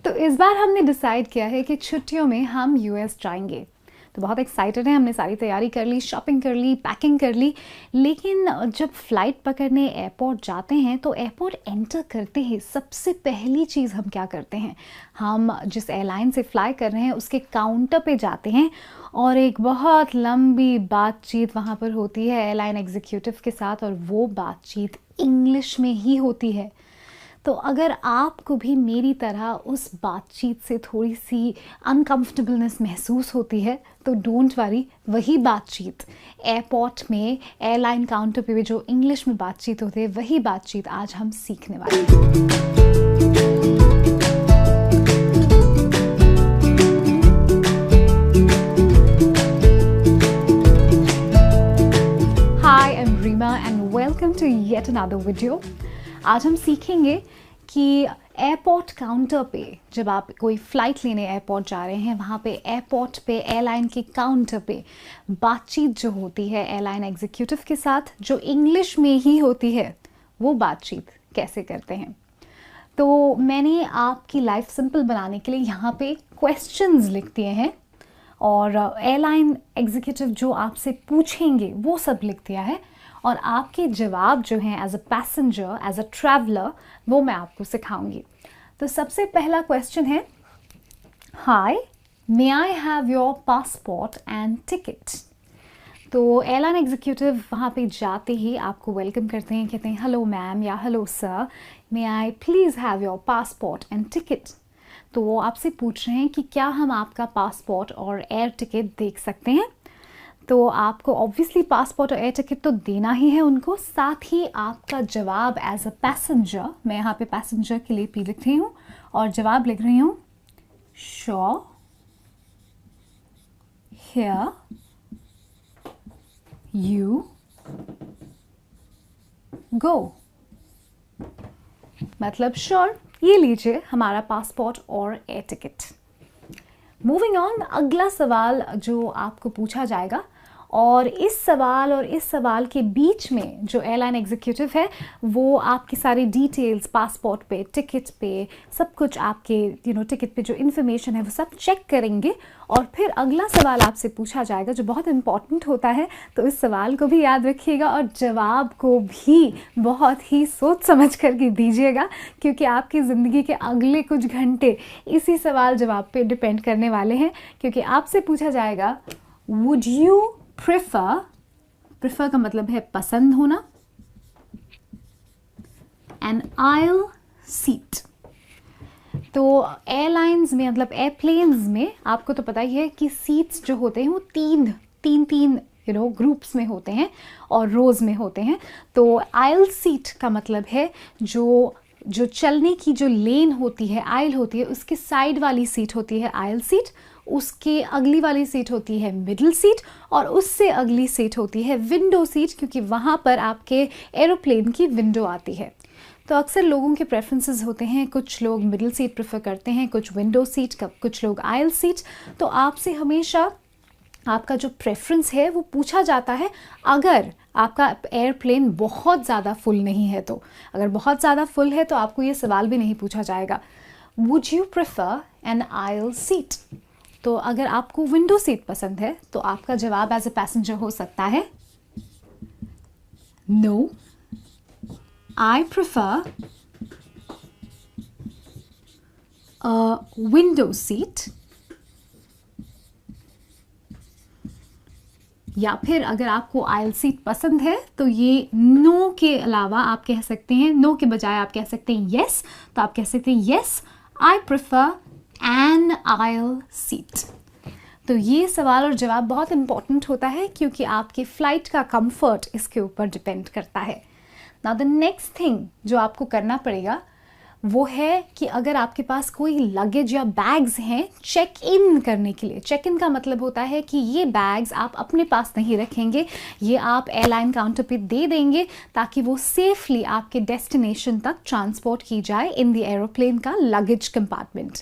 तो इस बार हमने डिसाइड किया है कि छुट्टियों में हम यूएस जाएंगे। तो बहुत एक्साइटेड हैं, हमने सारी तैयारी कर ली, शॉपिंग कर ली, पैकिंग कर ली। लेकिन जब फ़्लाइट पकड़ने एयरपोर्ट जाते हैं तो एयरपोर्ट एंटर करते ही सबसे पहली चीज़ हम क्या करते हैं, हम जिस एयरलाइन से फ़्लाई कर रहे हैं उसके काउंटर पे जाते हैं और एक बहुत लंबी बातचीत वहाँ पर होती है एयरलाइन एग्जीक्यूटिव के साथ, और वो बातचीत इंग्लिश में ही होती है। तो अगर आपको भी मेरी तरह उस बातचीत से थोड़ी सी अनकंफर्टेबलनेस महसूस होती है तो डोंट वरी, वही बातचीत एयरपोर्ट में एयरलाइन काउंटर पे जो इंग्लिश में बातचीत होती है वही बातचीत आज हम सीखने वाले हैं। Hi, I'm Rima and welcome to yet another video. आज हम सीखेंगे कि एयरपोर्ट काउंटर पे जब आप कोई फ़्लाइट लेने एयरपोर्ट जा रहे हैं, वहाँ पे एयरपोर्ट पे एयरलाइन के काउंटर पे बातचीत जो होती है एयरलाइन एग्जीक्यूटिव के साथ, जो इंग्लिश में ही होती है, वो बातचीत कैसे करते हैं। तो मैंने आपकी लाइफ सिंपल बनाने के लिए यहाँ पे क्वेश्चंस लिख दिए हैं और एयरलाइन एग्जीक्यूटिव जो आपसे पूछेंगे वो सब लिख दिया है, और आपके जवाब जो हैं as a passenger, as a traveller, वो मैं आपको सिखाऊंगी। तो सबसे पहला क्वेश्चन है, hi, may I have your passport and ticket. तो एयरलाइन एग्जीक्यूटिव वहाँ पे जाते ही आपको वेलकम करते हैं, कहते हैं हेलो मैम या hello sir, may I please have your passport and ticket. तो वो आपसे पूछ रहे हैं कि क्या हम आपका पासपोर्ट और एयर टिकट देख सकते हैं। तो आपको ऑब्वियसली पासपोर्ट और एयर टिकट तो देना ही है उनको, साथ ही आपका जवाब एज अ पैसेंजर, मैं यहाँ पे पैसेंजर के लिए पी लिख रही हूँ और जवाब लिख रही हूँ श्योर, हियर यू गो। मतलब श्योर, ये लीजिए हमारा पासपोर्ट और एयर टिकट। मूविंग ऑन, अगला सवाल जो आपको पूछा जाएगा, और इस सवाल के बीच में जो एयरलाइन एग्जीक्यूटिव है वो आपकी सारी डिटेल्स, पासपोर्ट पे, टिकट पे, सब कुछ आपके टिकट पे जो इन्फॉर्मेशन है वो सब चेक करेंगे, और फिर अगला सवाल आपसे पूछा जाएगा जो बहुत इंपॉर्टेंट होता है। तो इस सवाल को भी याद रखिएगा और जवाब को भी बहुत ही सोच समझ करके दीजिएगा, क्योंकि आपकी ज़िंदगी के अगले कुछ घंटे इसी सवाल जवाब पे डिपेंड करने वाले हैं। क्योंकि आपसे पूछा जाएगा, वुड यू प्रेफर का मतलब है पसंद होना, एन आयल सीट। तो एयरलाइंस में, मतलब एयरप्लेन्स में, आपको तो पता ही है कि सीट्स जो होते हैं वो तीन ग्रुप्स में होते हैं और रोज में होते हैं। तो आयल सीट का मतलब है जो चलने की जो लेन होती है, आयल होती है, उसके साइड वाली सीट होती है आयल सीट, उसके अगली वाली सीट होती है मिडिल सीट, और उससे अगली सीट होती है विंडो सीट, क्योंकि वहाँ पर आपके एरोप्लेन की विंडो आती है। तो अक्सर लोगों के प्रेफरेंसेस होते हैं, कुछ लोग मिडिल सीट प्रेफर करते हैं, कुछ विंडो सीट, कुछ लोग आयल सीट। तो आपसे हमेशा आपका जो प्रेफरेंस है वो पूछा जाता है अगर आपका एयरप्लेन बहुत ज़्यादा फुल नहीं है। तो अगर बहुत ज़्यादा फुल है तो आपको ये सवाल भी नहीं पूछा जाएगा, would you prefer an aisle seat. तो अगर आपको विंडो सीट पसंद है तो आपका जवाब एज अ पैसेंजर हो सकता है, no, I prefer a window seat. या फिर अगर आपको आयल सीट पसंद है तो ये नो के अलावा आप कह सकते हैं, नो के बजाय आप कह सकते हैं यस। तो आप कह सकते हैं yes, I prefer an aisle seat. तो ये सवाल और जवाब बहुत इंपॉर्टेंट होता है क्योंकि आपके फ्लाइट का कंफर्ट इसके ऊपर डिपेंड करता है। नाउ द नेक्स्ट थिंग जो आपको करना पड़ेगा वो है कि अगर आपके पास कोई लगेज या बैग्स हैं चेक इन करने के लिए। चेक इन का मतलब होता है कि ये बैग्स आप अपने पास नहीं रखेंगे, ये आप एयरलाइन काउंटर पे दे देंगे ताकि वो सेफली आपके डेस्टिनेशन तक ट्रांसपोर्ट की जाए इन द एरोप्लेन का luggage compartment.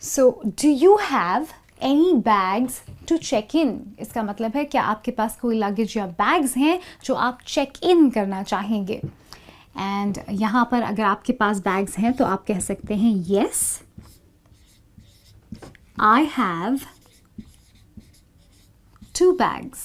So do you have any bags to check in? इसका मतलब है क्या आपके पास कोई लगेज या बैग्स हैं जो आप चेक इन करना चाहेंगे। एंड यहाँ पर अगर आपके पास बैग्स हैं तो आप कह सकते हैं येस, I have 2 bags.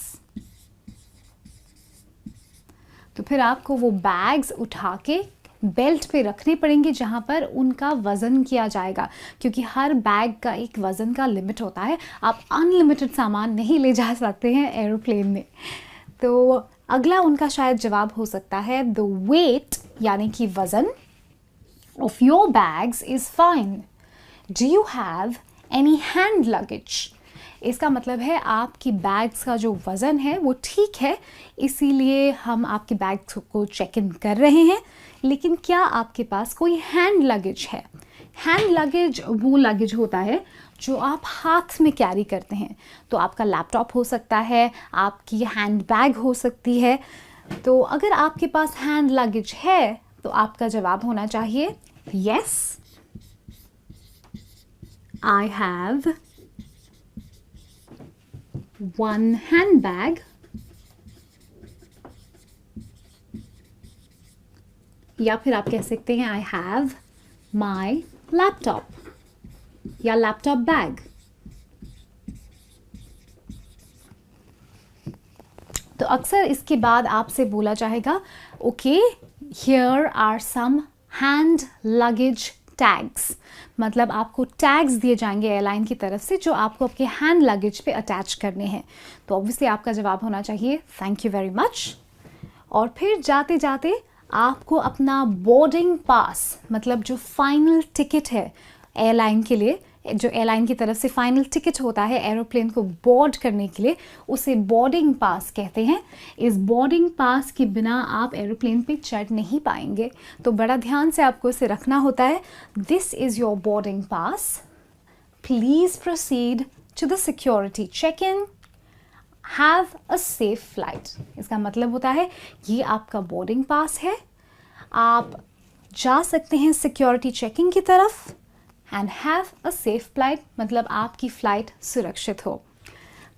तो फिर आपको वो बैग्स उठा के बेल्ट पे रखने पड़ेंगे जहाँ पर उनका वज़न किया जाएगा, क्योंकि हर बैग का एक वज़न का लिमिट होता है। आप अनलिमिटेड सामान नहीं ले जा सकते हैं एरोप्लेन में। तो अगला उनका शायद जवाब हो सकता है द वेट, यानी कि वज़न of your bags is fine. Do you have any hand luggage? इसका मतलब है आपकी बैग्स का जो वज़न है वो ठीक है, इसीलिए हम आपके बैग्स को चेक इन कर रहे हैं, लेकिन क्या आपके पास कोई हैंड लगेज है? हैंड लगेज वो लगेज होता है जो आप हाथ में कैरी करते हैं। तो आपका लैपटॉप हो सकता है, आपकी हैंड बैग हो सकती है। तो अगर आपके पास हैंड लगेज है तो आपका जवाब होना चाहिए यस, आई हैव 1 handbag, या फिर आप कह सकते हैं आई हैव माई लैपटॉप या लैपटॉप बैग। तो अक्सर इसके बाद आपसे बोला जाएगा okay here are some hand luggage tags, मतलब आपको टैग्स दिए जाएंगे एयरलाइन की तरफ से जो आपको आपके हैंड लगेज पे अटैच करने हैं। तो ऑब्वियसली आपका जवाब होना चाहिए थैंक यू वेरी मच। और फिर जाते जाते आपको अपना बोर्डिंग पास, मतलब जो फाइनल टिकट है एयरलाइन के लिए, जो एयरलाइन की तरफ से फाइनल टिकट होता है एरोप्लेन को बोर्ड करने के लिए, उसे बोर्डिंग पास कहते हैं। इस बोर्डिंग पास के बिना आप एरोप्लेन पे चढ़ नहीं पाएंगे, तो बड़ा ध्यान से आपको इसे रखना होता है। This is your boarding pass, please proceed to the security check in, have a safe flight. इसका मतलब होता है ये आपका बोर्डिंग पास है, आप जा सकते हैं सिक्योरिटी चेकिंग की तरफ, and have a safe flight, मतलब आपकी फ़्लाइट सुरक्षित हो।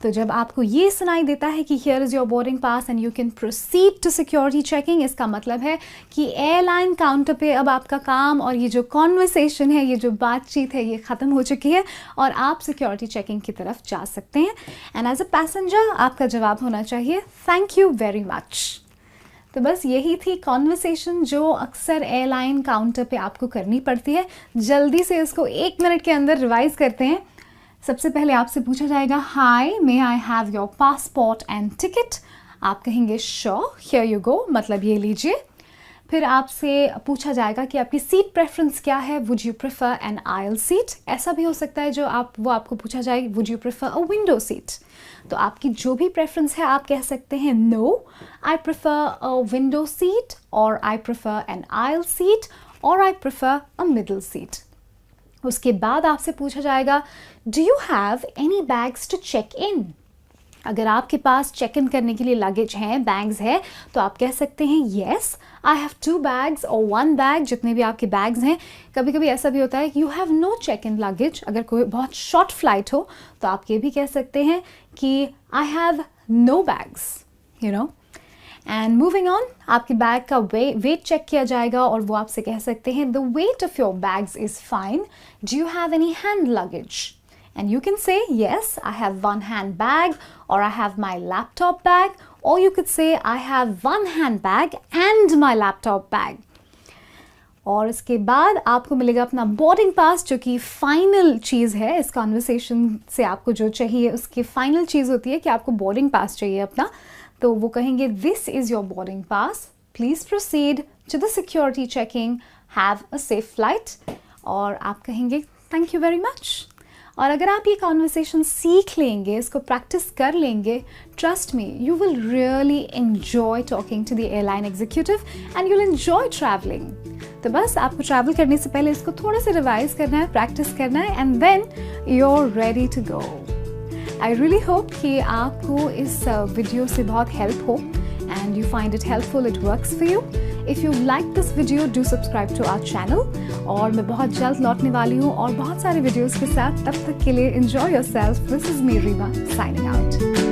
तो जब आपको ये सुनाई देता है कि here is your boarding pass and you can proceed to security checking, इसका मतलब है कि एयरलाइन काउंटर पे अब आपका काम और ये जो कॉन्वर्सेशन है, ये जो बातचीत है, ये ख़त्म हो चुकी है और आप सिक्योरिटी चेकिंग की तरफ जा सकते हैं। एंड एज अ पैसेंजर आपका जवाब होना चाहिए थैंक यू वेरी मच। तो बस यही थी कॉन्वर्सेशन जो अक्सर एयरलाइन काउंटर पे आपको करनी पड़ती है। जल्दी से इसको 1 मिनट के अंदर रिवाइज करते हैं। सबसे पहले आपसे पूछा जाएगा hi may I have your passport and ticket, आप कहेंगे श्योर हियर यू गो, मतलब ये लीजिए। फिर आपसे पूछा जाएगा कि आपकी सीट प्रेफरेंस क्या है, would you prefer an aisle seat, ऐसा भी हो सकता है जो वो आपको पूछा जाए would you prefer a window seat. तो आपकी जो भी प्रेफरेंस है आप कह सकते हैं no I prefer a window seat, और I prefer an aisle seat, और I prefer a middle seat. उसके बाद आपसे पूछा जाएगा do you have any bags to check in. अगर आपके पास चेक इन करने के लिए लगेज हैं, बैग्स है, तो आप कह सकते हैं येस आई हैव 2 बैग्स और 1 बैग, जितने भी आपके बैग्स हैं। कभी कभी ऐसा भी होता है कि you have no check in luggage, अगर कोई बहुत शॉर्ट फ्लाइट हो तो आप ये भी कह सकते हैं कि I have no bags, you know. And moving on, आपके बैग का वेट चेक किया जाएगा और वो आपसे कह सकते हैं the weight of your bags is fine, do you have any hand luggage. And you can say, yes, I have 1 handbag, or I have my laptop bag, or you could say, I have 1 handbag and my laptop bag. और इसके बाद आपको मिलेगा अपना boarding pass, जो कि final चीज़ है इस कॉन्वर्सेशन से। आपको जो चाहिए उसकी फाइनल चीज़ होती है कि आपको बोर्डिंग पास चाहिए अपना। तो वो कहेंगे this is your boarding pass, please proceed to the security checking, have a safe flight, और आप कहेंगे थैंक यू वेरी मच। और अगर आप ये कॉन्वर्सेशन सीख लेंगे, इसको प्रैक्टिस कर लेंगे, trust me you will really enjoy talking to the airline executive and you will enjoy travelling. तो बस आपको ट्रैवल करने से पहले इसको थोड़ा सा रिवाइज करना है, प्रैक्टिस करना है, and then you are ready to go. I really hope कि आपको इस वीडियो से बहुत हेल्प हो and you find it helpful, it works for you. If you like this video, do subscribe to our channel. और मैं बहुत जल्द लौटने वाली हूँ और बहुत सारे वीडियोस के साथ। तब तक के लिए enjoy yourself. This is me, Reema, signing out.